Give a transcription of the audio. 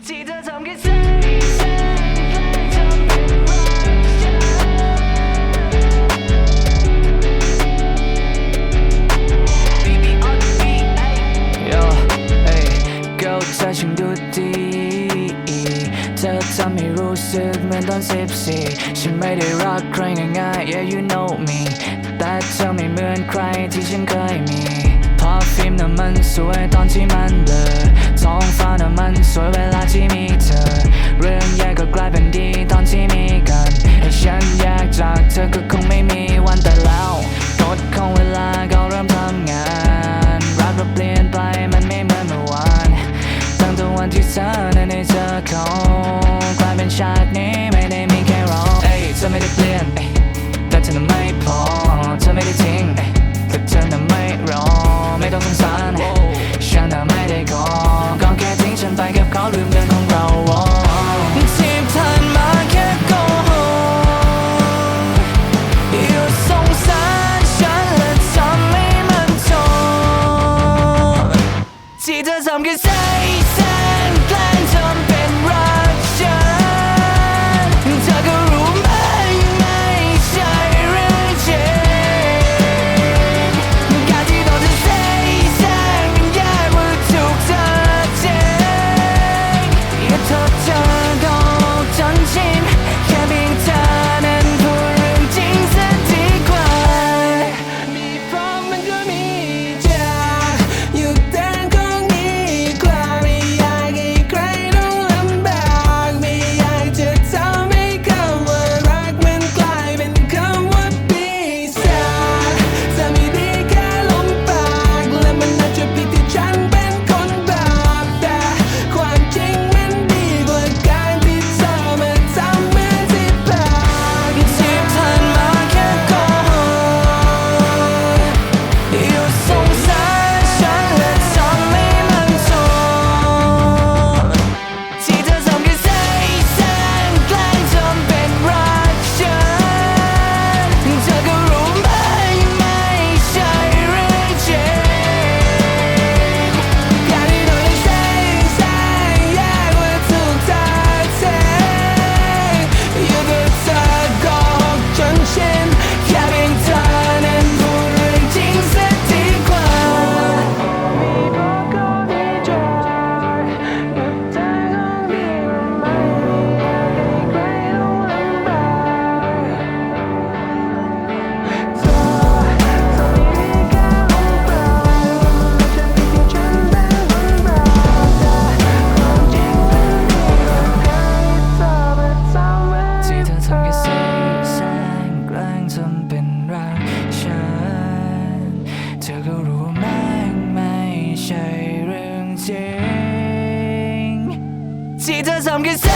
ที่เธอทำแค่แสงแสงทำเป็นรักฉัน Baby on the beat Yo hey girl เธอช่างดูดีเธอทำให้รู้สึกเหมือนตอน14ฉันไม่ได้รักใครง่ายๆ yeah you know me แต่เธอไม่เหมือนใครที่ฉันเคยมีพอฟิล์มน่ะมันสวยตอนที่มันเบลอท้องฟ้าน่ะมันสวยเวลาที่มีเธอเรื่องแย่ก็กลายเป็นดีตอนที่มีกันให้ฉันแยกจากเธอก็คงไม่มีวันแต่แล้วกฎของเวลาก็เริ่มทำงานรักเราเปลี่ยนไปมันไม่เหมือนเมื่อวานตั้งแต่วันที่เธอนั้นได้เจอเขากลายเป็นชาตินี้ไม่ได้มีแค่เราเอ้ยเธอไม่ได้เปลี่ยนแต่เธอน่ะไม่พอเธอไม่ได้ทิ้งแต่เธอน่ะไม่รอไม่ต้องสงสารฉันน่ะไม่ได้ขอก็แค่ทิ้งฉันไปกับเขาลืมเรื่องของเราที่ผ่านมาแค่โกหกอยู่สงสารฉันและทำให้มันจบที่เธอทำแค่แสงแกล้งทำเป็นรักฉันเธอก็รู้ไหมไม่ใช่เรื่องจริงการที่ต้องจะแสงมันยากกว่าถูกเธอทิ้งอย่าโทษเธอก็จนชินแค่เพียงเธอนั้นพูดเรื่องจริงซะดีกว่ามีพร้อมมันก็มีจากอยู่แต่ของนี้กว่าไม่อยากให้ใครต้องลำบากไม่อยากจะทำให้คำว่ารักมันกลายเป็นคำว่าปีศาจจะไม่ดีแค่ลมปากและมันน่าจะผิดที่ฉันเป็นคนบาปแต่ความจริงมันดีกว่าการที่เธอมาทำเหมือนที่ผ่านที่ผ่านมาแค่โกหกอยู่สงสารฉันและทำให้มันจบที่เธอทำแค่แสงแกล้งทำเป็นรักฉันเธอก็รู้ไหมไม่ใช่เรื่องจริงการที่โดนแสงแยกว่าถูกเธอทิ้งอยู่กับเธอโกหกจนชินแค่เพียงเธอนั้นพูดเรื่องจริงซะดีกว่ามีบอกก็ดีใจกับเธอของพี่ว่าไม่อยากให้ใครต้องลำบากเธอไม่ดีแค่ลมปราณฉันผิดที่ฉันเป็นคนบาปแต่ความจริงมันดีกว่าการที่เธอมาทำเหมือนที่เธอทำแค่แสงแกล้งทำเป็นรักฉันเธอก็รู้ว่ามันไม่ใช่เรื่องจริงที่เธอทำแค่แส